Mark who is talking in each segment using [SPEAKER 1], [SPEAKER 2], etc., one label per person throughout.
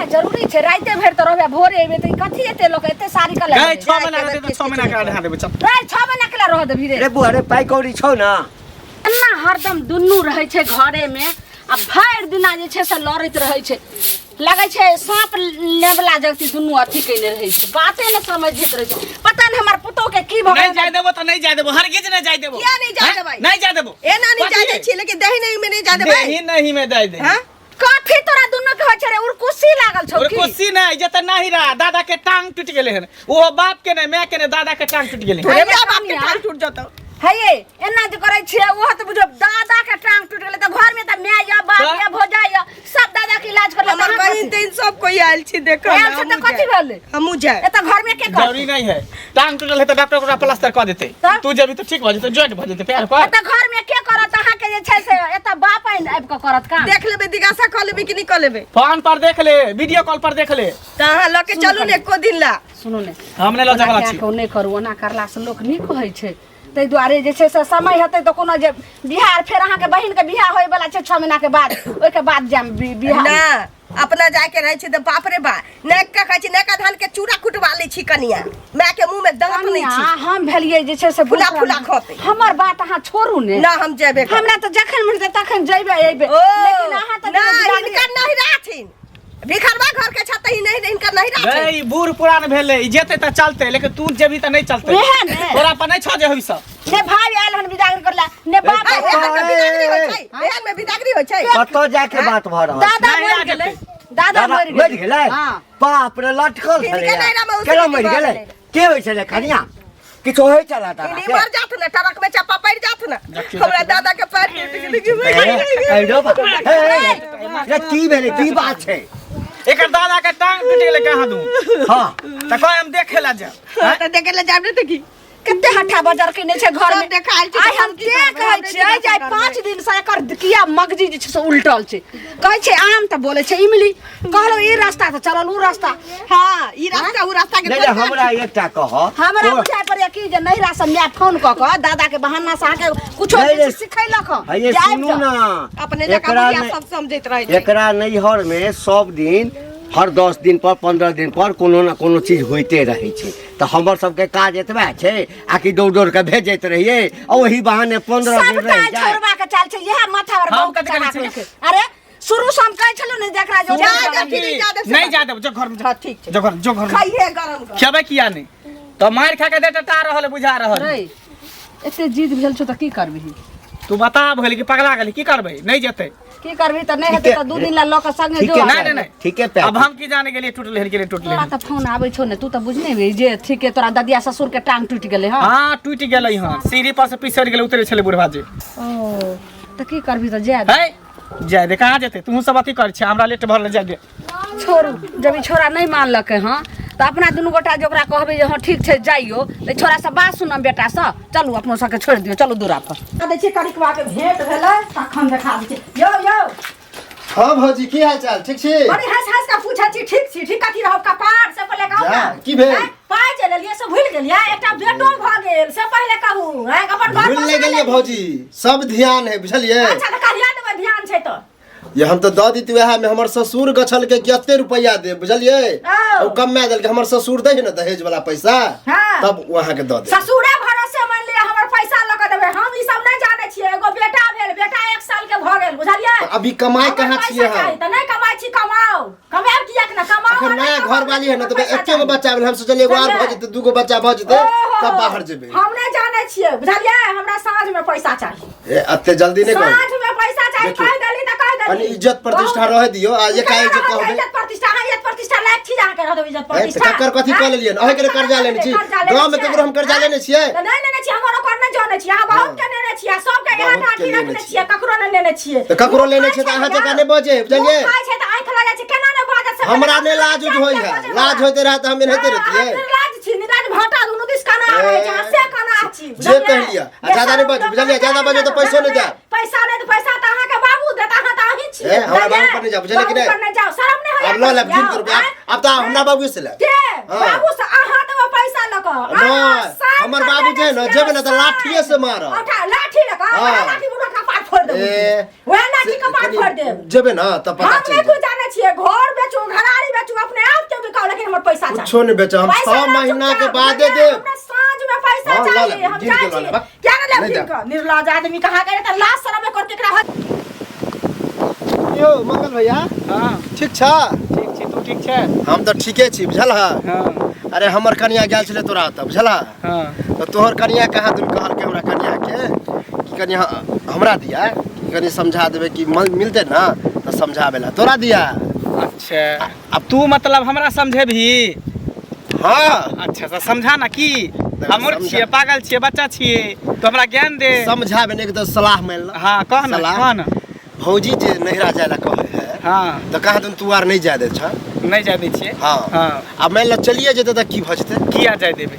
[SPEAKER 1] है जरूरी छे राइते भर त रहबे भोरे एबे त कथि एते लोग एते सारी कले
[SPEAKER 2] गए 6 महीना रहते तो 6 महीना का ढा देबे चल
[SPEAKER 1] रे 6 महीना के रह दे भिरे
[SPEAKER 3] रे बुआ रे पाई कौड़ी छौ ना
[SPEAKER 1] अन्ना हरदम दुन्नू रहै छे घरे में आ भर दिना जे छे से लड़ैत रहै छे लगे छे सांप लेवला जगती दुन्नू अथी कइले रहै छे बाते न समझित रहै छे पता न हमर पुतो के की भ
[SPEAKER 2] नहीं जाय देबो त नहीं जाय देबो हरगिज नहीं जाय देबो
[SPEAKER 4] क्या नहीं जाय देबै
[SPEAKER 2] नहीं जाय देबो
[SPEAKER 4] एना नहीं जाय दे छी लेकिन दही नहीं में नहीं जाय देबै
[SPEAKER 2] दही नहीं में दे दे
[SPEAKER 4] हां
[SPEAKER 1] काफी तोरा दुन्नू के होय छे रे उरकुसी लागल छौ की
[SPEAKER 2] उरकुसी नहीं जत नहीं रहा दादा के टांग टूट गेले हन वो बाप के नहीं मैं के नहीं दादा के टांग टूट गेले
[SPEAKER 4] तोरे बाप के टांग टूट जतो
[SPEAKER 1] है ये एना जे करे छे वो त बुझो दादा के टांग टूट गेले त घर में त मैं या बाप या भोजा या सब दादा के इलाज कर
[SPEAKER 4] हमर बहिन तेन सब कोई आइल छी देखो
[SPEAKER 1] ना हम त कथि भेले
[SPEAKER 4] हमू जाय
[SPEAKER 1] ए त घर में के कर
[SPEAKER 2] जरूरी नहीं है टांग टूटल है तो डॉक्टर को प्लास्टर कर देते तू जब तो ठीक भ जते जॉइंट भ जते पैर पर
[SPEAKER 1] त घर में के करत अहा के जे छै से एत बाप आइब के करत का
[SPEAKER 4] देख लेबे दिगासा क लेबे कि नहीं क लेबे
[SPEAKER 2] फोन पर देख ले वीडियो कॉल पर देख ले
[SPEAKER 4] त अहाँ ल के चलू ने एको दिन ला
[SPEAKER 1] सुनो ने
[SPEAKER 2] हमने ल जगला छी
[SPEAKER 1] को नहीं करू ओना करला से लोक नीक होय छै तै दुआरे जे छै से समय हेतै त कोनो जे बिहार फेर अहाँ के बहिन के बियाह होय वाला छै 6 महीना के बाद ओय के बाद जाम बियाह
[SPEAKER 4] ना अपना जाके रहे छी त बाप रे बा नेक का कहै छी नेका धान के चूड़ा कुटवा ले छी कनिया मैं के मुंह में दांत नहीं छी
[SPEAKER 1] हम भेलिए जे छै से
[SPEAKER 4] फुला फुला खते
[SPEAKER 1] हमर बात अहाँ छोड़ू ने
[SPEAKER 4] ना हम जेबे
[SPEAKER 1] हमरा त जखन मिलते तखन जइबे एबे
[SPEAKER 4] लेकिन
[SPEAKER 1] अहाँ त
[SPEAKER 4] ना इनका नहीं राथिन भिखरवा घर के छत ही नहीं इनका नहीं राथिन
[SPEAKER 2] गई बूढ़ पुरान भेले जेते त चलते लेकिन तू जेबी त नहीं चलते तोरा पर नहीं छ जे होई सब
[SPEAKER 1] ने भाई आयल हन बिदागरी करला ने बाप
[SPEAKER 4] बिदागरी होय छै एहन में बिदागरी होय छै
[SPEAKER 3] कतो जाके बात भ रहल
[SPEAKER 1] दादा मर गेलै दादा
[SPEAKER 3] मर गेलै
[SPEAKER 1] हां
[SPEAKER 3] बाप रे लटकल छले केला मर गेलै के होय छले कनिया किछो होय चला ता
[SPEAKER 4] इनी मर जात न ट्रक में चप्पा पड़ जात न हमरा दादा के पैर टूट गेलै
[SPEAKER 3] ए रो बा रे की भेले की बात छै
[SPEAKER 2] एकर दादा के टांग टूट गेले कहां दू
[SPEAKER 3] हां
[SPEAKER 2] त कोई हम देखे ला जा
[SPEAKER 4] त देखे ले जाब ने त की
[SPEAKER 1] कते हठा बाजार केने छै घर में
[SPEAKER 4] देखाल छै
[SPEAKER 1] आइ हम के कहै छियै जे 5 दिन से एकर किया मगजी जे छै से उल्टल छै कहै छै आम त बोले छै इमली कहलो ई रास्ता त चलल उ रास्ता
[SPEAKER 4] हां ई रास्ता उ रास्ता के
[SPEAKER 3] नहीं हमरा एकटा कह
[SPEAKER 1] हमरा बुझाय पड़े कि जे नहिरा से मैं फोन क के दादा के बहाना से आके कुछो सिखैलक
[SPEAKER 3] ये सुनू ना
[SPEAKER 4] अपने जगह बुढ़िया सब समझैत रहे छै
[SPEAKER 3] एकरा नैहर में सब दिन हर 10 दिन पर 15 दिन पर कोनो ना कोनो चीज होते रहे छै तो हमर सबके काज एतबे छै आकि दौड़ दौड़ के भेजैत रहिए और वही बहाने 15 दिन रह जाए
[SPEAKER 1] छोड़वा के चाल छै यह माथा और
[SPEAKER 2] हम
[SPEAKER 1] गाँव
[SPEAKER 2] कथि
[SPEAKER 1] के
[SPEAKER 2] करै छै
[SPEAKER 1] अरे शुरू से हम कहै छलौ ने जकरा जो
[SPEAKER 2] नहीं जा देब जो घर में
[SPEAKER 4] हां ठीक छै
[SPEAKER 2] जो घर
[SPEAKER 4] खाइए गरम कर
[SPEAKER 2] खेबे किया नहीं तो मार खा के देटा टा रहल बुझा रहल
[SPEAKER 1] रे एते जिद भेल छौ त की करबही
[SPEAKER 2] तू बता भले कि पगला गेली की करबे नहीं जेते
[SPEAKER 1] की करबी त नहीं हेतै त 2 दिन ला लोक संगे जो
[SPEAKER 2] नहीं
[SPEAKER 3] ठीक है
[SPEAKER 2] अब हम की जाने के लिए टूटले हन के लिए टूटले
[SPEAKER 1] तोरा त फोन आबै छौ ने तू त बुझने बे जे ठीक है तोरा ददिया ससुर के टांग टूट गेलै हां
[SPEAKER 2] हां टूट गेलै हां सीढ़ी पर से पिसर गेलै उतरे छले बुढ़वा जी
[SPEAKER 1] ओ त की करबी त जाय
[SPEAKER 2] है जाय दे कहां जेते तू सब अथी कर छ हमरा लेट भरले जाय दे
[SPEAKER 1] छोड़ू जब ई छोरा नहीं मानलकै हां त अपना दुनू गोटा जोकरा कहबै जे हां ठीक छै जाइयो त छोरा सब बात सुनम बेटा स चलू अपनो सबके छोड़ दियो चलू दूरा पर दै छी करिकवा के भेंट भेलै तखन देखा दै छी यो
[SPEAKER 5] हां भौजी की हाल चाल ठीक छी
[SPEAKER 1] बड़ी हंस हंस के पूछै छी ठीक छी ठीक कथि रहब कपार से पहले कहू
[SPEAKER 5] जा की भेल
[SPEAKER 1] पाय चले लिए से भूल गेलिया एकटा बेटो भ गेल से पहले कहू अपन घर
[SPEAKER 5] भूल ले गेलिए भौजी सब ध्यान है बुझलिए
[SPEAKER 1] अच्छा त कहिया देबै ध्यान छै त
[SPEAKER 5] ये हम तो द दी वह में हमर ससुर गछल के कते रुपया दे बुझलिए और कम में दल के हमर ससुर दे न दहेज वाला पैसा तब वहां के द दे
[SPEAKER 1] ससुरे भरोसे मान लिया हमर पैसा ल के देबै हम ई सब नहीं जाने छियै एगो बेटा भेल बेटा 1 साल के भ गेल बुझलिए
[SPEAKER 5] अभी कमाई कहां छियै हम
[SPEAKER 1] त नहीं कमाई छी कमाओ कमाओ किया के ना कमाओ
[SPEAKER 5] अखन नया घर वाली है न त एके गो बच्चा भेल हम सोचलिए एगो और भ जेते दूगो बच्चा भ जेते तब बाहर जेबे
[SPEAKER 1] हम नहीं जाने छियै बुझलिए हमरा साँझ में पैसा चाहिए
[SPEAKER 5] ए अते जल्दी नहीं कर
[SPEAKER 1] साँझ में पैसा चाहिए कह देली त कह देली
[SPEAKER 5] इज्जत प्रतिष्ठा रह दियो आ ये काहे जे कहबे
[SPEAKER 1] इज्जत प्रतिष्ठा लायक छी जाके रह दो इज्जत प्रतिष्ठा
[SPEAKER 5] टक्कर कथि क लेलिए अहे के कर्जा लेने छी गांव में केकरो हम कर्जा लेने छियै
[SPEAKER 1] नहीं लेने छी हमरो कर नहीं जाने छी हां बहुत के लेने छी सब के यहाँ ढाठी रखने छी ककरो नहीं लेने छी
[SPEAKER 5] त ककरो लेने छी त अहाँ जका नहीं बजे बुझलिए
[SPEAKER 1] खाय छै त आंख लगा छै केना नहीं बाजत से
[SPEAKER 5] हमरा ने लाज होय है लाज होते रहा त हम रहते रहतिए
[SPEAKER 1] लाज छी निराज भाटा दुनु दिस खाना आवे छै से खाना छी
[SPEAKER 5] जे कह लिया ज्यादा नहीं बज बुझलिए ज्यादा बजे तो पैसो नहीं दे
[SPEAKER 1] पैसा नहीं तो पैसा त अहाँ के बाबू देता अहाँ त अहीं छी
[SPEAKER 5] हमरा बाबू पर नहीं जा बुझलिए कि नहीं
[SPEAKER 1] नहीं जाओ शर्म नहीं होय
[SPEAKER 5] अब लो ले 20 रुपया अब त हमरा बाबू से ले
[SPEAKER 1] के बाबू से अहाँ देबो पैसा ल क
[SPEAKER 5] हमर बाबू जे न जेबे न त लाठिए से मार
[SPEAKER 1] उठा लाठी ल क लाठी बुढ़ा का पाट फोड़ दे ओए लाठी का पाट फोड़ दे
[SPEAKER 5] जेबे न त पता
[SPEAKER 1] हम नहीं जाने छिए घर बेचू घरारी
[SPEAKER 4] पैसा चाहिए।
[SPEAKER 5] कुछो नहीं बेचा, हम
[SPEAKER 4] पैसा
[SPEAKER 5] 6
[SPEAKER 4] ना
[SPEAKER 5] महीना
[SPEAKER 4] चुपचाप,
[SPEAKER 5] के बाद
[SPEAKER 4] बुझलिए,
[SPEAKER 5] दे।
[SPEAKER 4] हमरा साँझ में पैसा
[SPEAKER 5] हाँ, ला ले,
[SPEAKER 4] चाहिए, हम
[SPEAKER 5] गिन
[SPEAKER 4] जाए
[SPEAKER 5] के ला ले,
[SPEAKER 4] छिए।
[SPEAKER 5] बा।
[SPEAKER 4] क्या ना ले
[SPEAKER 5] नहीं
[SPEAKER 4] गिन
[SPEAKER 5] दे।
[SPEAKER 4] के? निर्लज आदमी कहाँ गए त लाश शरम कर केकरा हाथ।
[SPEAKER 5] यो मंगल भैया,
[SPEAKER 2] हाँ
[SPEAKER 5] ठीक छ?
[SPEAKER 2] ठीक छी, तू ठीक छै?
[SPEAKER 5] हम तो ठीके छी, बुझल हा?
[SPEAKER 2] हाँ
[SPEAKER 5] अरे हमर कनिया गेल छले तोरा त, बुझल हा?
[SPEAKER 2] हाँ
[SPEAKER 5] तो तोहर कनिया कहाँ दुन कहल के हमरा कनिया के कि कनिया हमरा दिया कि कनी समझा देबे कि मिलते ना तो समझावेला तोरा दिया।
[SPEAKER 2] अच्छा, अब तू मतलब हमरा समझे भी?
[SPEAKER 5] हाँ
[SPEAKER 2] अच्छा तो समझा ना की हम मूर्ख
[SPEAKER 5] समझा।
[SPEAKER 2] छिए, पागल छिए, बच्चा छिए, तो हमरा ज्ञान दे।
[SPEAKER 5] समझावे ने के तो सलाह मिल।
[SPEAKER 2] हाँ कह ना,
[SPEAKER 5] सलाह।
[SPEAKER 2] कह ना।
[SPEAKER 5] भौजी जे नहिरा जाय ला कहे है
[SPEAKER 2] हाँ
[SPEAKER 5] तो कहाँ तुम तू आर नहीं जाय दे छ?
[SPEAKER 2] नहीं जाय दै छिए।
[SPEAKER 5] हाँ
[SPEAKER 2] हाँ
[SPEAKER 5] अब मान लो चलिए जेते तो की भजते?
[SPEAKER 2] किया जाय देबे?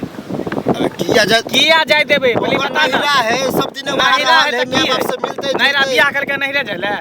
[SPEAKER 5] अबे किया जाय
[SPEAKER 2] किया जाय देबे बोली
[SPEAKER 5] ओकर
[SPEAKER 2] बता ना।
[SPEAKER 5] नहिरा है सब दिन
[SPEAKER 2] नहिरा है तो
[SPEAKER 5] मां
[SPEAKER 2] की
[SPEAKER 5] बाप
[SPEAKER 2] है?
[SPEAKER 5] से मिलते
[SPEAKER 2] नहिरा बियाह करके नहिरा जाइले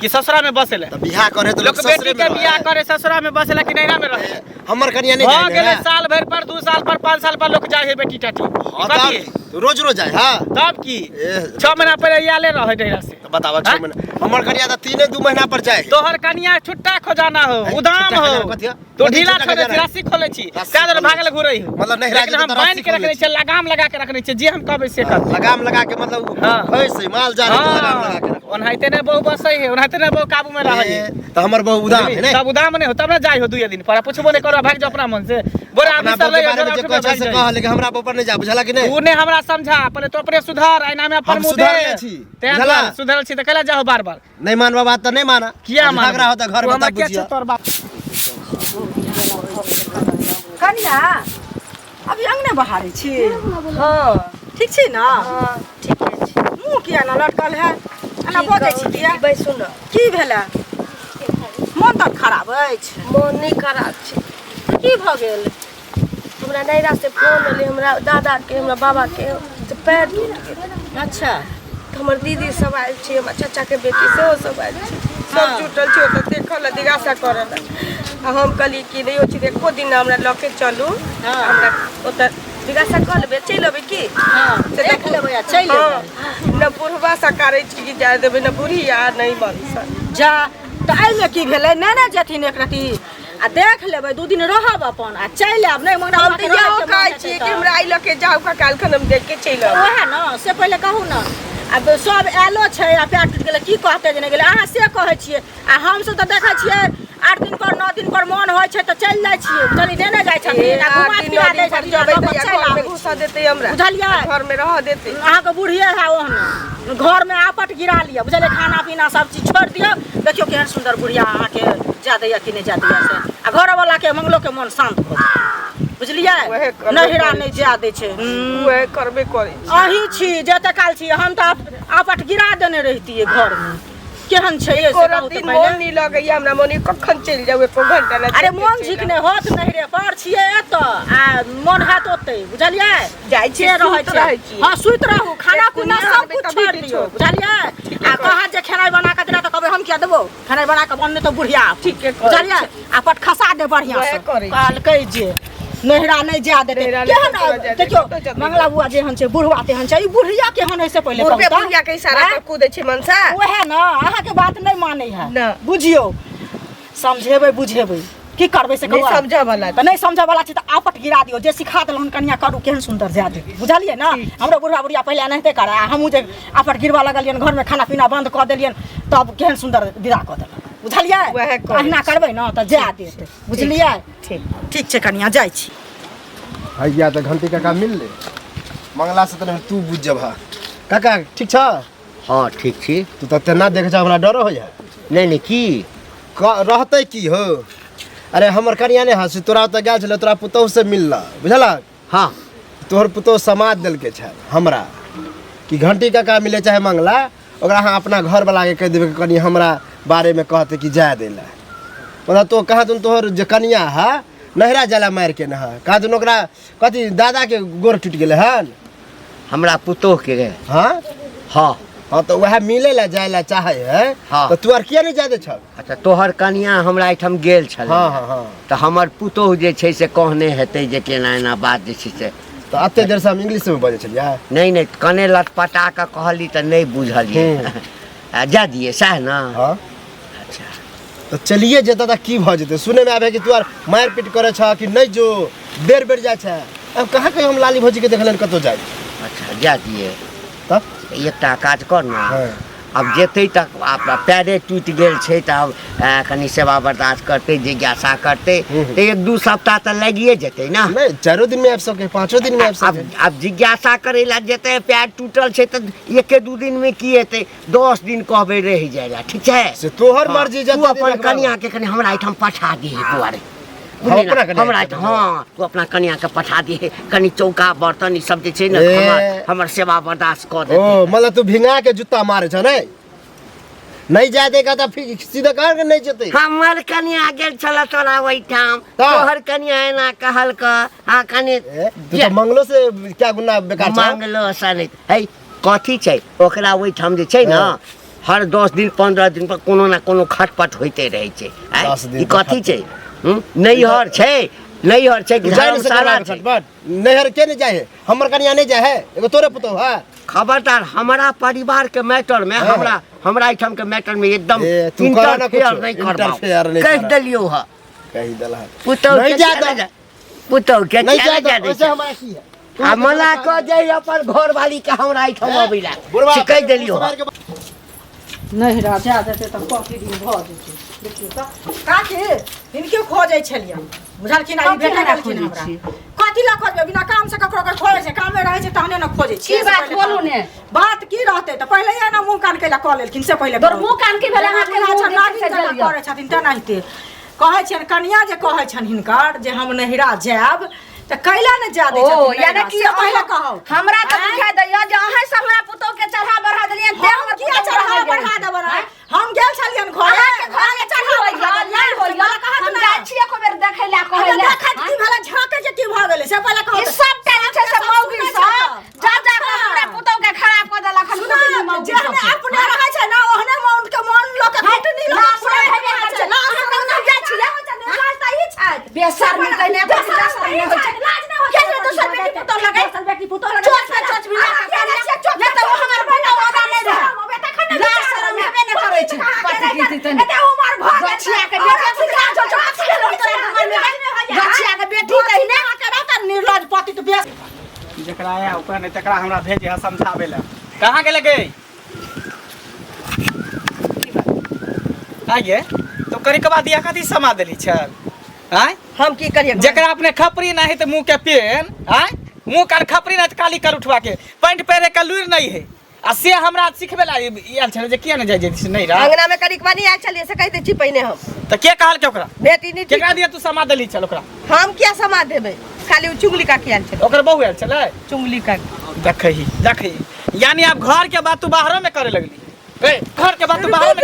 [SPEAKER 2] कि ससुरा में बसेले?
[SPEAKER 5] तो बियाह करे तो
[SPEAKER 2] लोग
[SPEAKER 5] लोग
[SPEAKER 2] बेटी
[SPEAKER 5] ससुरे
[SPEAKER 2] के
[SPEAKER 5] में
[SPEAKER 2] बियाह
[SPEAKER 5] रहे।
[SPEAKER 2] करे ससुरा में बसेला कि नहिरा में रहे?
[SPEAKER 5] हमर कनिया नहीं
[SPEAKER 2] हो
[SPEAKER 5] जाय
[SPEAKER 2] गेले
[SPEAKER 5] दे।
[SPEAKER 2] साल भर पर 2 साल पर 5 साल पर लोग जाए है बेटी टाटी।
[SPEAKER 5] हाँ,
[SPEAKER 2] बताइए
[SPEAKER 5] तब रोज रोज जाए। हाँ
[SPEAKER 2] तब की
[SPEAKER 5] ए,
[SPEAKER 2] 6 महीना पहले आले रहे नहिरा से।
[SPEAKER 5] तो बतावा
[SPEAKER 2] हाँ?
[SPEAKER 5] 6 महीना हमर कनिया तो 3-2 महीना पर जाए।
[SPEAKER 2] तोहर कनिया छुट्टा खोजाना हो, उदाम
[SPEAKER 5] छुट्टा
[SPEAKER 2] हो।
[SPEAKER 5] खजाना कथी है?
[SPEAKER 2] तो
[SPEAKER 5] कथी
[SPEAKER 2] ढीला
[SPEAKER 5] छुट्टा
[SPEAKER 2] छोड़े छी,
[SPEAKER 5] खजाना?
[SPEAKER 2] रस्सी खोले छी,
[SPEAKER 5] रस्सी
[SPEAKER 2] क्या दर
[SPEAKER 5] खोले
[SPEAKER 2] भागल
[SPEAKER 5] छी।
[SPEAKER 2] घुरई हो।
[SPEAKER 5] मतलब नहिरा
[SPEAKER 2] लेकिन
[SPEAKER 5] के
[SPEAKER 2] हम
[SPEAKER 5] तो
[SPEAKER 2] बांध
[SPEAKER 5] रस्सी
[SPEAKER 2] के
[SPEAKER 5] खोले
[SPEAKER 2] रखने
[SPEAKER 5] छी।
[SPEAKER 2] छी, लगाम लगा के रखने छी, जे हम कहबे से कर।
[SPEAKER 5] लगाम लगा के मतलब
[SPEAKER 2] हाँ।
[SPEAKER 5] भैंस है, माल जाल है, तो लगाम लगा के रखो।
[SPEAKER 2] ओनाहिते ने बहु बसई है, ओनाहिते ने बहु काबू में रहे है।
[SPEAKER 5] तो हमर बहु उदाम है ने।
[SPEAKER 2] तब उदाम नहीं हो, तब ना जाई हो 2 दिन पर पूछबो नहीं करो, भाग जा अपना मन से। बोरा
[SPEAKER 5] अपना
[SPEAKER 2] आदमी सब
[SPEAKER 5] बाप के
[SPEAKER 2] ले
[SPEAKER 5] बारे में जे
[SPEAKER 2] जोरा
[SPEAKER 5] कह से कह लेकिन हमरा ऊपर नहीं जा, बुझला कि नहीं?
[SPEAKER 2] तूने हमरा समझा, पहले तो अपने सुधार, आईना में अपन
[SPEAKER 5] हम
[SPEAKER 2] मुंह
[SPEAKER 5] सुधर
[SPEAKER 2] दे।
[SPEAKER 5] ले छी,
[SPEAKER 2] ते
[SPEAKER 5] बुझला?
[SPEAKER 2] सुधरल छी त कला जाओ बार-बार।
[SPEAKER 5] नहीं मानवा बात तो नहीं माना।
[SPEAKER 2] किया मान
[SPEAKER 5] झगड़ा होता घर में तब बुझिया।
[SPEAKER 2] तोर बात
[SPEAKER 4] कनिया अभी अंगने बहारे छी। हाँ ठीक छी ना?
[SPEAKER 1] हाँ ठीके छै।
[SPEAKER 4] मुंह किया ना लटकल है? एना बजै छी किया?
[SPEAKER 1] भाई सुन,
[SPEAKER 4] की भेलै? मन तक खराब अछि?
[SPEAKER 1] मन नहीं खराब छै।
[SPEAKER 4] की भऽ गेल?
[SPEAKER 1] हमरा नैरा से फोन एले, हमरा दादा के, हमरा बाबा के से पैर टूट गेल।
[SPEAKER 4] अच्छा
[SPEAKER 1] तो हमर दीदी सब आयल छै, हमर चाचा के बेटी सेहो सब आयल छै। सब जुटल छै ओतऽ देखऽ ला, जिज्ञासा करऽ ला। आ हम कहली कि नहीं हो छी, एको दिन हमरा लऽ के चलू। हमरा ओतऽ जिज्ञासा कऽ लेबै, चलि अबै की?
[SPEAKER 4] हाँ देख लेबै आ चलि अयबै।
[SPEAKER 1] न बुढ़वा सकारै छी कि जाय देबै, न बुढ़िया नहीं बंसा।
[SPEAKER 4] जा तऽ एहिमे की भेलै? नेने जेथिन एक रत्ती आ देख लेबै, 2 दिन रहब अपन आ चलि आयब। नहि मगर
[SPEAKER 1] हम तऽ इहो कहै छियै कि हमरा आई लऽ के जाउ, काल्हि खन हम देख के चलि आयब।
[SPEAKER 4] ओहे न से पहिले कहू न। अब सब आयलो छै आ पैर टूटि गेलै, की कहतै जे नहि गेलै? अहाँ से कहै छियै आ हमसभ तऽ देखै छियै 8 दिन पर 9 दिन पर मन होइ छै तऽ चलि जाइ छियै। बुझलियै? नेने जाइ छथिन आ घुमा फिरा दै छथिन,
[SPEAKER 1] जबै
[SPEAKER 4] लऽ कऽ
[SPEAKER 1] तऽ
[SPEAKER 4] चलि
[SPEAKER 1] घर में
[SPEAKER 4] आबै
[SPEAKER 1] घुसा
[SPEAKER 4] छी।
[SPEAKER 1] देतै हमरा,
[SPEAKER 4] बुझलियै?
[SPEAKER 1] घर में रह देतै।
[SPEAKER 4] अहाँके बुढ़िए है ओहन, घर में आपट गिरा लिअ। बुझलियै? खाना पीना सब चीज छोड़ि दियौ। देखियौ केहन सुन्दर बुढ़िया अहाँके जा दैया कि नहीं जा दैया से। आ घरवाला के मंगलो के मन शांत भऽ जाय। बुझलियै?
[SPEAKER 1] वएह करबे
[SPEAKER 4] नहिरा
[SPEAKER 1] करै
[SPEAKER 4] नहीं जा दै छै।
[SPEAKER 1] वह करबे करै छी।
[SPEAKER 4] अहीं छी जते काल छी, हम तऽ आपट गिरा देने रहितियै घर में। केहन छै ये से
[SPEAKER 1] कोनो
[SPEAKER 4] कहू तऽ
[SPEAKER 1] दिन
[SPEAKER 4] पहिले।
[SPEAKER 1] मोन नहीं लगैया हमरा, मोन कखन चलि जाऊ, एको घंटा ना।
[SPEAKER 4] अरे मोन झिकने होत नहिरे पर छियै एतऽ आ मोन हाथ ओतै। बुझलियै?
[SPEAKER 1] जाइ छी,
[SPEAKER 4] से रहै
[SPEAKER 1] सुति रहै छी।
[SPEAKER 4] हाँ सुति रहू, खाना पीना
[SPEAKER 1] कुनिया
[SPEAKER 4] सब
[SPEAKER 1] आबे
[SPEAKER 4] कुछ
[SPEAKER 1] तभी
[SPEAKER 4] छोड़ि
[SPEAKER 1] किछो।
[SPEAKER 4] दियौ। बुझलियै? आ कहत जे खेनाइ बना के देना तऽ कहबै हम किया देबो? खेनाइ बना के बनने तऽ बुढ़िया
[SPEAKER 1] ठीके करै
[SPEAKER 4] बुझलियै? आ पट खसा दे बढ़िया
[SPEAKER 1] वएह
[SPEAKER 4] से।
[SPEAKER 1] करै छी।
[SPEAKER 4] कहलकै जे नहिरा नहीं जा देतै।
[SPEAKER 1] नहिरा नहीं जा
[SPEAKER 4] केहन
[SPEAKER 1] देतै,
[SPEAKER 4] देखियो
[SPEAKER 1] कतऽ जेतै?
[SPEAKER 4] मंगला बुआ जेहन छै, बुढ़वा तेहन छै। ई बुढ़िया केहन है से पहिले कहू
[SPEAKER 1] बुढ़बे
[SPEAKER 4] तऽ।
[SPEAKER 1] बुढ़िया के इशारा
[SPEAKER 4] आँय?
[SPEAKER 1] पर कूदै छै मनसा।
[SPEAKER 4] ओहे न अहाँके बात नहीं मानै है।
[SPEAKER 1] ना।
[SPEAKER 4] बुझियौ, समझेबै बुझेबै, की करबै से
[SPEAKER 1] नहीं
[SPEAKER 4] कहू?
[SPEAKER 1] समझऽ वाला।
[SPEAKER 4] तऽ नहीं समझ वाला छै तऽ आपट गिरा दियौ। जे सिखा देलहन कनिया करू, केहन सुन्दर जा दे। बुझलियै ना? हमरो बुढ़ा बुढ़िया पहिले एनाहिते करे आ हमहूँ जे आपट गिरवा लगलियन, घर में खाना पीना बंद कऽ देलियन, तब केहन सुन्दर विदा कऽ देलक। बुझलियै?
[SPEAKER 1] वएह करै
[SPEAKER 4] अहिना करबै न तऽ जा देत। बुझलियै?
[SPEAKER 1] ठीक।
[SPEAKER 4] ठीक छै कनिया, जाइ छी।
[SPEAKER 5] भैया तो घंटी काका मिल ले मंगला से तो तू बुझ जबा। काका ठीक छ?
[SPEAKER 3] हाँ ठीक छी।
[SPEAKER 5] तू तो तेना देख जा, हमरा डर हो जा।
[SPEAKER 3] नहीं नहीं की
[SPEAKER 5] रहते की हो? अरे हमर कनिया ने हंस तोरा तो गेल छले, तोरा पुतोह से मिलला, बुझला?
[SPEAKER 3] हाँ
[SPEAKER 5] तोहर पुतोह समाज देलके छै हमरा कि घंटी काका मिले चाहे मंगला, ओकरा अहाँ अपना घर वाला के कह देबै कि कनी हमरा बारे में कहते कि जाय दे ला। मतलब तो कहा तुम तोहर जे कनिया है नहरा जाला मार के नहा कहा तुम ओकरा कथी दादा के गोर टूट गेले हन?
[SPEAKER 3] हमरा पुतोह के गए।
[SPEAKER 5] हाँ
[SPEAKER 3] हाँ
[SPEAKER 5] हाँ तो वह मिले ला जाए ला चाहे है।
[SPEAKER 3] हाँ।
[SPEAKER 5] तो तू आर किया नहीं जादे छ?
[SPEAKER 3] अच्छा तोहर कनिया हमरा एहिठाम गेल छल।
[SPEAKER 5] हाँ हाँ हाँ।
[SPEAKER 3] तऽ हमर पुतोह जे छै से कहने हेतै जे केना एना बात जे छै से।
[SPEAKER 5] तो अते देर से हम इंग्लिश में बजे छलिया।
[SPEAKER 3] नहीं नहीं कने लटपटा कऽ कहली तऽ नहीं बुझलियै। जा दिए सएह ना?
[SPEAKER 5] हाँ
[SPEAKER 3] अच्छा
[SPEAKER 5] तो चलिए जेता था की भ जेते सुने में आवे कि तू आर मार पीट करे छ कि नहीं जो बेर बेर जाय छ अब कहाँ कहीं हम लाली भौजी के देखलन कतो जाय
[SPEAKER 3] अच्छा जा दिए
[SPEAKER 5] तब
[SPEAKER 3] एकटा काज कर ना
[SPEAKER 5] हाँ।
[SPEAKER 3] अब जेते तक पैरे टूट गेल छै त अब कनी सेवा बर्दाश्त करते जिज्ञासा करते तो 1-2 सप्ताह तो लगिए जेते ना
[SPEAKER 5] नहीं 4 दिन में आबि सके 5 दिन में आबि सके
[SPEAKER 3] अब जिज्ञासा करे ला जेते पैर टूटल छै त 1-2 दिन में की हेते 10 दिन कहबे रह जाएगा ठीक है
[SPEAKER 5] से तोहर मर्जी
[SPEAKER 3] तू अपन कन्या के कनी हमरा एठाम पठा दी है दुआरे हमरा हाँ तू अपना कन्या के पठा दी है कनी चौका बर्तन ई सब जे छै न हमर सेवा बर्दाश्त कर दे
[SPEAKER 5] ओ मतलब तू भिंगा के जूता मारे छ नहीं जा देगा तो फिर सीधा कह के नहीं जते
[SPEAKER 3] हमर कन्या गेल छला तोरा ओइठाम तोहर कन्या एना कहल क आ कनी
[SPEAKER 5] तू तो मंगलो से क्या गुना बेकार छ
[SPEAKER 3] मंगलो सने है कथी छै ओकरा ओइठाम जे छै न हर 10 दिन 15 दिन पर कोनो ना कोनो खटपट होइते रहै छै ई कथी छै नैहर छै कि धर्मशाला छै
[SPEAKER 5] नैहर के नहीं जाए हमर कन्या नहीं जाए है एगो तोरे पुतो है
[SPEAKER 3] खबरदार हमारा परिवार के मैटर में हमरा एठाम के मैटर में एकदम इंटरफेयर नहीं करबा कह देलियो ह
[SPEAKER 5] कहि दल है
[SPEAKER 3] पुतो
[SPEAKER 5] नहीं जा
[SPEAKER 3] पुतो के
[SPEAKER 5] नहीं जा
[SPEAKER 3] जा दे
[SPEAKER 5] ऐसे हमारा की है
[SPEAKER 3] आ मला क जाई अपन घर वाली के हमरा एठाम अबिला कह देलियो
[SPEAKER 1] नहीं राजा देते तो कॉफी दिन भ जेते देखियो त
[SPEAKER 4] काकी इनके खोजै छलियन बुझलखिन आ ई भेटा गेलखिन हमरा कथि ला खोजबे बिना काम से ककरो के खोजै छै काम में रहै छै तहने न खोजै छी
[SPEAKER 1] की बात बोलू ने
[SPEAKER 4] बात की रहते त पहिले या न मुंह कान केला क लेलखिन से पहिले
[SPEAKER 1] तोर मुंह कान के भेला हाथ के
[SPEAKER 4] अच्छा
[SPEAKER 1] नागिन
[SPEAKER 4] नागिन
[SPEAKER 1] से
[SPEAKER 4] जका करे छथिन त नाहिते कहै छन कन्या जे कहै छन हिनकर जे हम नहिरा जाब त कैला न जा दे छथिन
[SPEAKER 1] ओ यानी कि
[SPEAKER 4] पहिले कहौ
[SPEAKER 1] हमरा त बुझा दैया जे अहाँ से हमरा पुतो के चढ़ा बढ़ा देलिए दे
[SPEAKER 4] हम किया चढ़ा बढ़ा देबन हम गेल छलियन घरे
[SPEAKER 1] घरे चढ़ा होइया नहीं होइया हम जाइ छिए को बेर देखै ला कहै ला
[SPEAKER 4] देखत की भेला झाके जे की भ गेलै से पहिले कहौ
[SPEAKER 1] ई सब टाइम छै से मौगी सब जा जा के हमरा पुतो के खराब क देला खन
[SPEAKER 4] जे हमें अपने रहै छै ना ओहने मन के मन लोक के घटनी लोक छै जाइ छिए लाज त ई छै
[SPEAKER 1] बेशर्मी कइने लाज नहीं होइ छै के जे दोसर बेटी पुतो लगे बेटी पुतो लगे चोच बिना ले त वो हमर बेटा वाला नहीं रहे बेटा खन लाज शरम हेबे न करै छै पति की तने एते उमर भ गछिया के बेटी सिखा जो गछिया के बेटी तहिने करे त निर्लज पति त बेस
[SPEAKER 2] जकरा आया ओकरा नहीं तकरा हमरा भेजे है समझावे ला कहाँ गेले गे आगे तो करी के बाद दिया कथी समा देली छल आय
[SPEAKER 4] हम की करिए
[SPEAKER 2] जकरा अपने खपरी नहीं तो मुंह के पेन आय मुंह कर खपरी नहीं तो काली कर उठवा के पैंट पहरे का लुर नहीं है आ से हमरा सिखबे ला आयल छल जे किया न जाय जे नहीं रा
[SPEAKER 4] अंगना में करिक बानी आयल छलिए से कहते छी पहिने हम
[SPEAKER 2] तो के कहल के ओकरा
[SPEAKER 4] बेटी नहीं
[SPEAKER 2] केकरा दिया तू समा देली छल ओकरा
[SPEAKER 4] हम क्या समा देबे खाली उ चुगली का कियाल छल
[SPEAKER 2] ओकर बहू आयल छले
[SPEAKER 4] चुगली का
[SPEAKER 2] देखही यानी आप घर के बात तू बाहरों में करे लगली ए घर के बात तू बाहरों में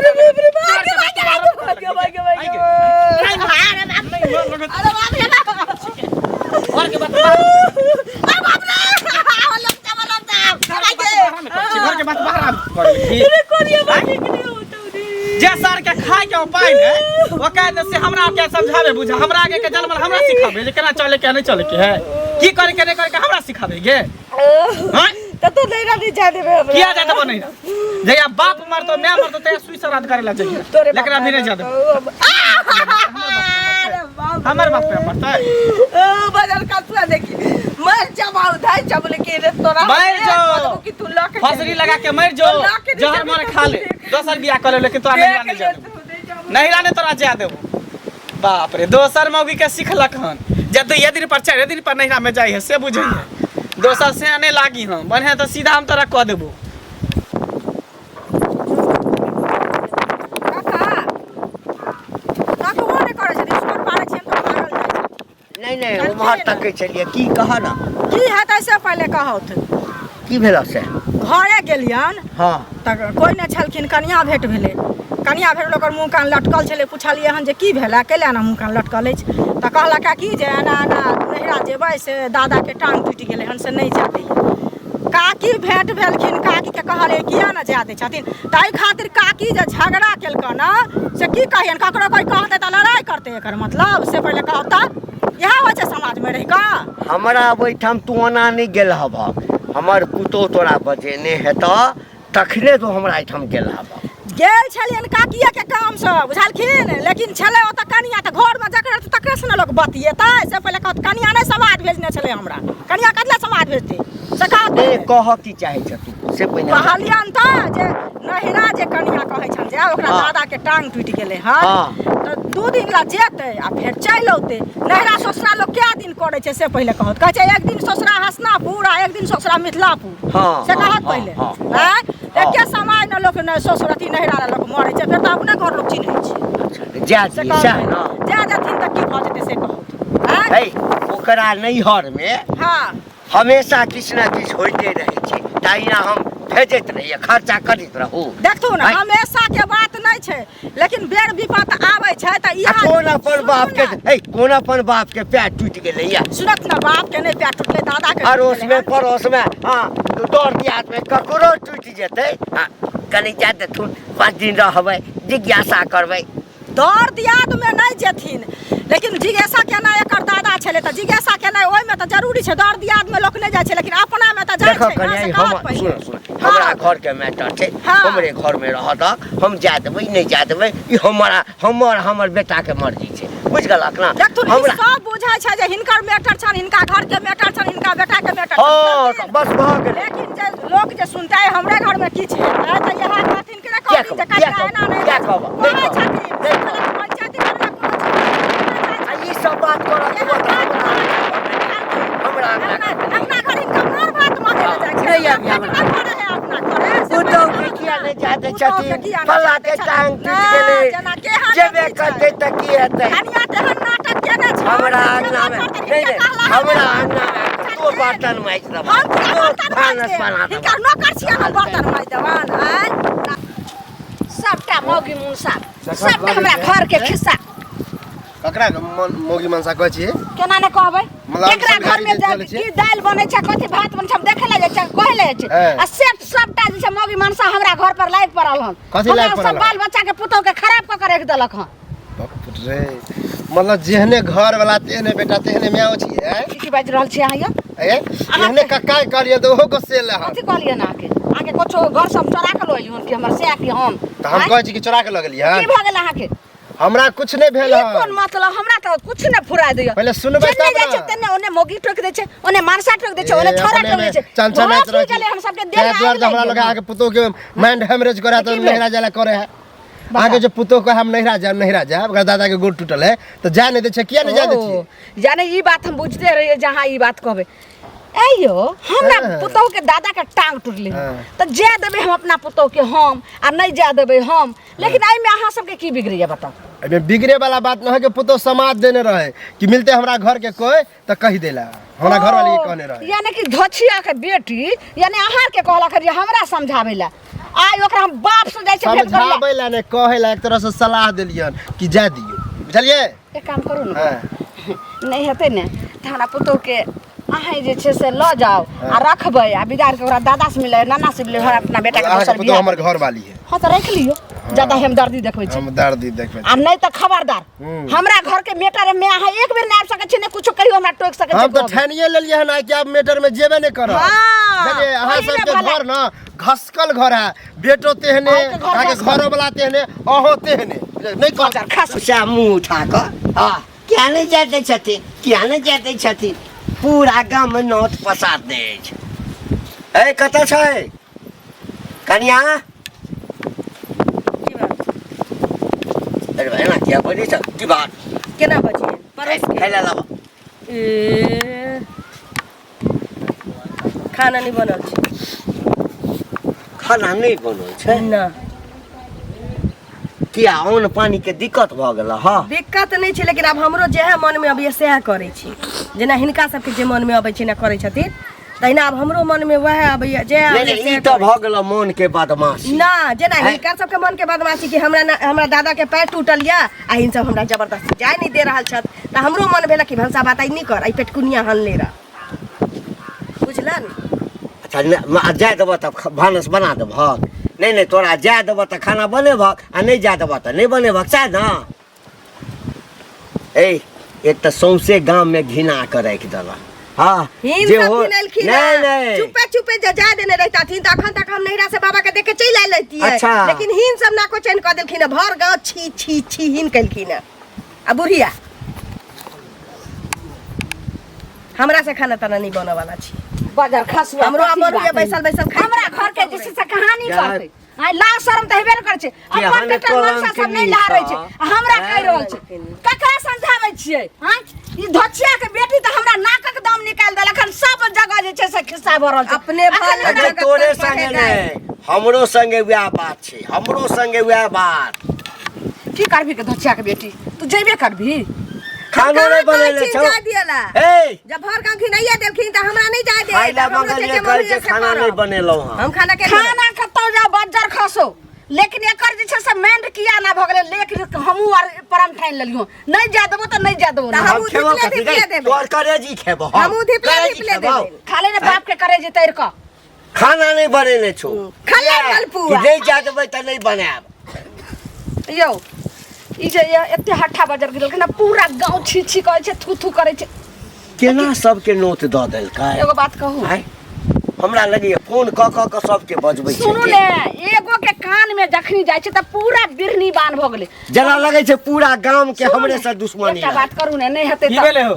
[SPEAKER 2] जे सर के खाए के उपाय ने वो कह से हमरा के समझावे बुझा हमरा आगे के जलमल हमरा सिखावे जे केना चले के नहीं चले के है की करे के नहीं करे के हमरा सिखावे गे हां
[SPEAKER 4] तो नहीं रही जा देबे हमरा
[SPEAKER 2] किया जाता बनै ना जया बाप मर तो मैं मर तो ते सुई श्राद्ध करे ला चाहिए लेकिन अभी नहीं जा दे हमर बाप पे मरता है
[SPEAKER 4] बदल का देखी मर जमाऊ धाई चबल के रे तोरा
[SPEAKER 2] मर जो
[SPEAKER 4] कि तू लक
[SPEAKER 2] फसरी लगा के मर जो जहर मारे खा ले दोसर बियाह करे लेकिन तोरा नहीं जाने जा नहीं राने तोरा जा देबो बाप रे दोसर मौगी के सिखलक हन जब तो ये दिन पर 4 दिन पर नैरा में जाई है से बुझिए दोसर से आने लागी हम बने तो सीधा हम तोरा कह देबो
[SPEAKER 3] नहीं वो महर तक के चलिए की कहा ना
[SPEAKER 4] की है तैसे पहले कहत
[SPEAKER 3] की भेला से
[SPEAKER 4] घरे गेलियन
[SPEAKER 3] हां
[SPEAKER 4] त कोई न छलखिन कन्या भेट भेले कन्या भेट ओकर मुंह कान लटकल छले पुछलिए हन जे की भेला केला ना मुंह कान लटकल अछि त कहला का की जे ना नहिरा जेबै से दादा के टांग टूटि गेलै हन से नहीं जाते काकी भेट भेलखिन काकी के कहले किया न जाते छथिन ताई खातिर काकी जे झगड़ा केलक ना से की कहियन ककरो कोई कहते त लड़ाई करते एकर मतलब से पहले कहता यह हो छै समाज में रहि का
[SPEAKER 3] हमरा ओइठाम तू ओना नहीं गेल हब हमर पुतो तोरा बजेने हेत तखने तो हमरा एठाम गेल हब
[SPEAKER 4] गेल छलियन काकिया के काम से बुझलखिन लेकिन छले ओत कनिया त घर में जकरा तकरे से न लोग बतिएतै से पहिले कहत कनिया नै समाद भेजने छले हमरा कनिया कतला समाद भेजते से कहत
[SPEAKER 3] कह की चाहे छ तू से पहिले
[SPEAKER 4] कहलियन त जे नहिरा जे कनिया कहै छन जे ओकरा दादा के टांग टूट गेलै हां त 2 दिन ला जेतै आ फेर चलि औते नहिरा ससुरा लोग क्या दिन करे छै से पहिले कहत कहै छै एक दिन ससुरा हसनापुर आ एक दिन ससुरा मिथिलापुर से कहत पहिले हैं एके समय न लोग न ससुरती नहिरा लोग मरै छै फेर त अपने घर लोग चिन्है छै
[SPEAKER 3] जा
[SPEAKER 4] जाथिन त की भ जेतै से कहत
[SPEAKER 3] है ओकरा नैहर में
[SPEAKER 4] हां
[SPEAKER 3] हमेशा किछ ना किछ होइते रहै छै तहिना हम भेजैत रहिए खर्चा करैत रहू
[SPEAKER 4] देखथु न हमेशा के बात नै छै लेकिन बेर विपत आबै छै त इहा
[SPEAKER 3] कोन अपन बाप के पैर टूट गेलै या
[SPEAKER 4] सुनत न बाप के नै पैर टूटले दादा के
[SPEAKER 3] अड़ोस में पड़ोस में हां दौड़ दियाद में ककरो टूट जेतै हां कनी जा देथुन 5 दिन रहबै जिज्ञासा करबै
[SPEAKER 4] दौड़ दियाद में नै जेथिन लेकिन जिज्ञासा केना एकर दादा छले त जिज्ञासा केना ओइ में त जरूरी छै दौड़ दियाद में लोक नै जाइ छै लेकिन अपना में त जाइ छै
[SPEAKER 3] देखो कन्या सुन हमरा घर के मैटर छै हमरे घर में रहत हम जा देबै नै जा देबै ई हमर बेटा के मर्जी छै बुझ गेलक ना
[SPEAKER 4] हमरा सब बुझाय छै जे हिनकर मैटर छन हिनका घर के मैटर छन हिनका बेटा के मैटर
[SPEAKER 3] हां बस भ गेलै
[SPEAKER 4] लेकिन जे लोग जे सुनतै हमरे घर में की छै त यहा कहथिन कि ना कहथिन जे कहिया एना नै
[SPEAKER 3] क्या कहब
[SPEAKER 4] नै छथिन पंचायती करना कोनो
[SPEAKER 3] ई सब बात करत हमरा
[SPEAKER 4] अपना घर इनका मोर बात माने जाइ छै अपना घर है अपना घर
[SPEAKER 3] पुतौ के किया नै जाते छथिन फल्ला के टांग टूट गेलै जेबे करते त की हेतै
[SPEAKER 4] कनिया तेहन नाटक केने छै
[SPEAKER 3] हमरा अंगना में नै हमरा अंगना में तो बर्तन माइज दब तो भानस बना दब
[SPEAKER 4] इनका नौकर छिया न बर्तन माइज देवान है सबटा मौगी मुंसा सबटा हमरा घर के खिस्सा
[SPEAKER 5] ककरा मोगी मनसा कहै छी
[SPEAKER 4] केना ने कहबै
[SPEAKER 5] मतलब
[SPEAKER 4] एकरा घर में की दाल बनै छै कथि भात बनै छै हम देखे ले छै कहै ले छै आ सेट सबटा जे छै मौगी मनसा हमरा घर पर लाइक पड़ल हन
[SPEAKER 5] कथि लाइक पड़ल
[SPEAKER 4] सब बाल बच्चा के पुतौ के खराब क के रख देलक हन
[SPEAKER 5] बाप रे मतलब जेहने घर वाला तेहने बेटा तेहने म्याओ छिए
[SPEAKER 4] की बाज रहल छी अहाँ
[SPEAKER 5] एहने कक्का कहलिए त ओहो को सेल है
[SPEAKER 4] कथि कहलिए ना आके कुछो घर सब चोरा के लइली हन कि हमर से कि हम
[SPEAKER 5] त हम कहै छी कि चोरा के लगलिए
[SPEAKER 4] की भ गेल अहाँ के
[SPEAKER 5] हमरा कुछ नहीं भेल है
[SPEAKER 4] कोन मतलब हमरा त कुछ नहीं फुरा दियो
[SPEAKER 5] पहले सुनबै तब
[SPEAKER 4] ना छै तने ओने मोगी टोक दे छै ओने मानसा टोक दे छै ओने छोरा टोक दे छै
[SPEAKER 5] चंचा नाच रह
[SPEAKER 4] चले हम सबके देह
[SPEAKER 5] द्वार हमरा लगा आके पुतो के माइंड हेमरेज करे त नहिरा जाला करे है आगे जो पुतो को हम नहिरा जाए अगर दादा के गोड़ टूटल है तो जा नहीं दे छै किया नहीं जा दे छी
[SPEAKER 4] जाने ई बात हम बुझते रहिए जहां ई बात कहबे एयो हमरा पुतो के दादा के टांग टूटले त जे देबे हम अपना पुतो के हम आ नहीं जा देबे हम लेकिन आई में अहाँ सबके की बिगड़िया बताओ
[SPEAKER 5] अबे बिगड़े वाला बात न है कि पुतो समाज देने रहे कि मिलते हमरा घर के कोई त कह देला हमरा घर वाली के कहने रहे
[SPEAKER 4] यानी कि धछिया के बेटी यानी आहार के कहला कर हमरा समझावेला आई ओकरा हम बाप से जाय छै भेट करला
[SPEAKER 5] समझावेला ने कहेला एक तरह से सलाह देलियन कि जा दियो बुझलिए
[SPEAKER 4] एक काम करू न नहीं हेते ने त हमरा पुतो के अहाँ जे छै से ल जाओ आ रखबै आ बिगाड़ के ओकरा दादा से मिले नाना से मिले अपना बेटा के दोसर
[SPEAKER 5] पुतो हमर घर वाली है
[SPEAKER 4] हां त रख लियो ज्यादा हम दर्दी देखबै छी
[SPEAKER 5] हम दर्दी देखबै
[SPEAKER 4] आ नहीं त खबरदार हमरा घर के मेटर में अहाँ एक बेर नाप सकै छी ने कुछो कहियो हमरा टोक सकै छी
[SPEAKER 5] हम तो ठानिए लेलिए ना कि अब मेटर में जेबे नहीं करब देखिए अहाँ सब के घर ना घसकल घर है बेटो तेहने आगे घरो वाला तेहने अहो तेहने नहीं कर
[SPEAKER 4] खास
[SPEAKER 3] सा मुंह उठा क हां क्या नहीं जाते छथिन क्या नहीं जाते छथिन पूरा गांव में नोट पसार दे छै ए कत छै कन्या अरे भाई ना क्या बोली छ की बात
[SPEAKER 4] केना बजिए परस
[SPEAKER 3] खाइला लावा
[SPEAKER 4] खाना नहीं बनल छै
[SPEAKER 3] खाना नहीं बनल छै
[SPEAKER 4] ना
[SPEAKER 3] किया अन्न पानी के दिक्कत भ गेल हां
[SPEAKER 6] दिक्कत नहीं छै लेकिन अब हमरो जे है मन में अभी सह करे छी जेना हिनका सबके जे मन में अबै छै ना करे छथिन तहिना अब हमरो मन में वह अबैया जे
[SPEAKER 3] नहीं ई तो भ गेल मन के बदमाशी
[SPEAKER 6] ना जेना हिनका सबके मन के बदमाशी कि हमरा दादा के पैर टूटल या आ इन सब हमरा जबरदस्ती जाय नहीं दे रहल छत त हमरो मन भेल कि भंसा बात नहीं कर आई पेटकुनिया हनले रह बुझलन
[SPEAKER 3] अच्छा जाय देबो त भानस बना देबो नहीं तोरा जाय देबो त खाना बनेबो आ नहीं जाय देबो त नहीं बनेबो चाहे ना एक तो सौंसे गांव में घिना के रख देला हाँ
[SPEAKER 6] हिन
[SPEAKER 3] जे
[SPEAKER 6] सब
[SPEAKER 3] हो
[SPEAKER 6] किनलखिन
[SPEAKER 3] नहीं नहीं
[SPEAKER 6] चुपे चुपे जा देने रहताथिन तो अखन तक हम नैहरा से बाबा के देख के चल आइल रहती है
[SPEAKER 3] अच्छा।
[SPEAKER 6] लेकिन हिन सब ना को चैन कर देलखिन भर गांव छी छी छी हिन कलखिन आ बुढ़िया हमरा से खाना ताना नहीं बने वाला छी
[SPEAKER 1] बाजार खसुआ
[SPEAKER 6] हमरो हमर ये बैसल बैसल खाई
[SPEAKER 1] हमरा घर के जैसे से कहानी
[SPEAKER 3] यार।
[SPEAKER 1] करते आइ ला शर्म त हेबे न करे छै अपन
[SPEAKER 3] हने
[SPEAKER 1] बेटा मनसा सब नहीं ला रहे छै आ हमरा कहि रहल छै ककरा समझाबै छियै हां ई धोचिया के बेटी त हमरा नाकक दाम निकाल देल अखन सब जगह जे छै से खिस्सा भऽ रहल छै
[SPEAKER 6] अपने
[SPEAKER 1] अखन
[SPEAKER 6] भर
[SPEAKER 3] अरे तोरे संगे नहीं हमरो संगे वह बात छै हमरो संगे वह बात
[SPEAKER 1] की करबी के धोचिया के बेटी तू जेबे करबी
[SPEAKER 3] खानो नहीं बनेले छौ
[SPEAKER 6] जा दियला
[SPEAKER 3] ए
[SPEAKER 6] जब भर गांव खिनाइया देलखिन त हमरा नहीं जा दे
[SPEAKER 3] खाइला मंगलिए कर के खाना नहीं बनेलौ
[SPEAKER 6] हम खाना के
[SPEAKER 1] खाना कतौ जा बज्जर खसो लेकिन एकर जे छै से मेंड किया ना भ गेलै लेक हमहू आर परम ठाइन लेलियो नहीं जा देबो त नहीं जा देबो ना
[SPEAKER 3] हम खेबो कथि गई तोर करेजी खेबो
[SPEAKER 6] हमहू धिपले धिपले देबे
[SPEAKER 1] खाले ने बाप के करे जे तैर क
[SPEAKER 3] खाना नहीं बनेले छौ
[SPEAKER 6] खाले मलपुआ
[SPEAKER 3] नहीं जा देबै त नहीं बनाब
[SPEAKER 1] यौ ई जे एते हट्ठा बजर गिरल ना पूरा गांव छी छी कहै छै थू थू करे छै
[SPEAKER 3] केना सबके नोट द देलकै
[SPEAKER 1] एगो बात कहू
[SPEAKER 3] आय हमरा लगे फोन क सबके बजबै छै
[SPEAKER 1] सुनू ने एगो के कान में जखनी जाय छै त पूरा बिरनी बान भ गेलै
[SPEAKER 3] जना लगे छै पूरा गांव के
[SPEAKER 1] सुनू
[SPEAKER 3] हमरे
[SPEAKER 1] ने,
[SPEAKER 3] से दुश्मनी
[SPEAKER 1] एकटा
[SPEAKER 3] है।
[SPEAKER 1] बात करू ने नहीं हेतै
[SPEAKER 2] की
[SPEAKER 1] त
[SPEAKER 2] भेले हो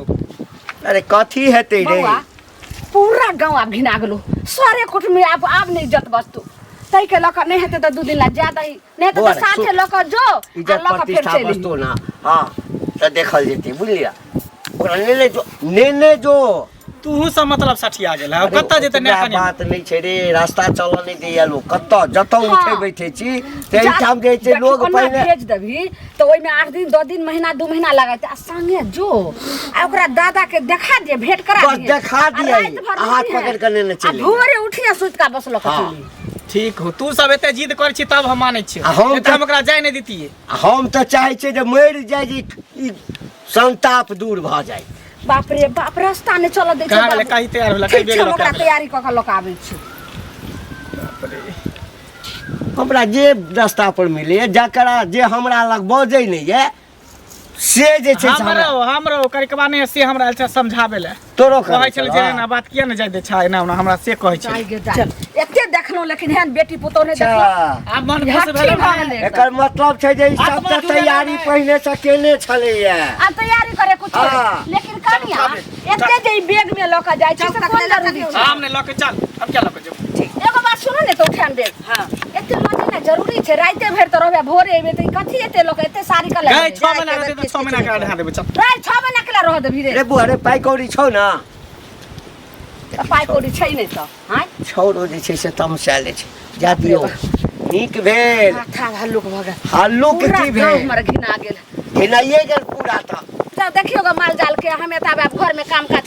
[SPEAKER 3] अरे कथी हेतै रे
[SPEAKER 1] बौआ पूरा गांव आब घिना गेलो सारे कुट में आब नहीं इज्जत बचतो तै के लक नहीं हेतै त दू दिन ला ज्यादा ही नहीं हेतै
[SPEAKER 3] बौआ
[SPEAKER 1] त
[SPEAKER 3] रे,
[SPEAKER 1] साथे
[SPEAKER 3] सुन।
[SPEAKER 1] लक जो आ
[SPEAKER 3] इज्जत
[SPEAKER 1] लक फिर
[SPEAKER 3] प्रतिष्ठा
[SPEAKER 1] चली
[SPEAKER 3] बचतो ना हाँ तो देखल जेतै बुझलिया ओकरा नेने जो
[SPEAKER 2] तू सब मतलब सठिया गेल है कत्ता जेते ने
[SPEAKER 3] ओतबा
[SPEAKER 2] कनी
[SPEAKER 3] बात नहीं छै रे रास्ता चल नहीं दैया लोग कत्ता जतौ उठे बैठे छी ते ठाम जे छै लोग पहले
[SPEAKER 1] भेज देबी तो ओइ में 8 दिन 2 दिन महीना 2 महीना लगाते आ संगे जो आ ओकरा दादा के देखा दे भेंट करा
[SPEAKER 3] बस देखा दिया हाथ पकड़ के लेने
[SPEAKER 1] आ
[SPEAKER 3] चली
[SPEAKER 1] भोरे उठिया सुत का बसलो
[SPEAKER 3] हाँ।
[SPEAKER 1] कचली
[SPEAKER 2] ठीक हो तू सब एते जिद कर छी तब हम मानै छी
[SPEAKER 3] आ हम
[SPEAKER 2] हम ओकरा जाय नहीं दितिए
[SPEAKER 3] हम तो चाहे छै जे मरि जाय जे ई संताप दूर भ जाय
[SPEAKER 1] बाप रे बाप रास्ता ने चल दे
[SPEAKER 2] कहाँ गेलै कहीं तैयार होला कहीं बेग
[SPEAKER 1] ओकरा तैयारी क के लोक आबै छै
[SPEAKER 3] हमरा जे रास्ता पर मिले जकरा जे हमरा लग बजै नहीं है से जे छै से
[SPEAKER 2] हमरो करकबा ने से हमरा अच्छा समझाबे ले
[SPEAKER 3] तोरो
[SPEAKER 2] कहै छल जे ना बात किया ने जाय दे छा एना ओना हमरा से कहै छै
[SPEAKER 1] चल एते देखनो लेकिन हेन बेटी पुतौ ने देखलो
[SPEAKER 3] अच्छा
[SPEAKER 2] आब मन खुश भेल
[SPEAKER 3] एकर मतलब छै जे ई सबके तैयारी पहिने से केने छलैया
[SPEAKER 1] आ तैयारी करे कुछ
[SPEAKER 3] हाँ।
[SPEAKER 1] लेकिन कनिया एते जे ई बैग में लक जाय छै से कोन जरूरी छै
[SPEAKER 2] हमने लके चल अब क्या लके जो
[SPEAKER 1] एगो बात सुनो ने तो उठान दे हां एते लगे ना जरूरी छै राते भर त रहबे भोरे एबे त कथि एते लोग एते सारी का
[SPEAKER 2] गए
[SPEAKER 1] लगे
[SPEAKER 2] 6 महीना रहते तो 6 महीना का ढा देबे चल
[SPEAKER 1] राय 6 महीना केला रह देबी रे
[SPEAKER 3] रे बुआ रे पाइ कौड़ी छौ ना
[SPEAKER 1] पाइ कौड़ी छै नै त हां
[SPEAKER 3] छौरो जे छै से तमसाले छै जा दियो नीक भेल
[SPEAKER 1] माथा हल्लुक भ गेल
[SPEAKER 3] हल्लुक की भेल
[SPEAKER 1] हमर घिना गेल
[SPEAKER 3] घिनाइए गेल पूरा त
[SPEAKER 1] जा देखियो ग माल जाल के हमें त अब घर में काम काज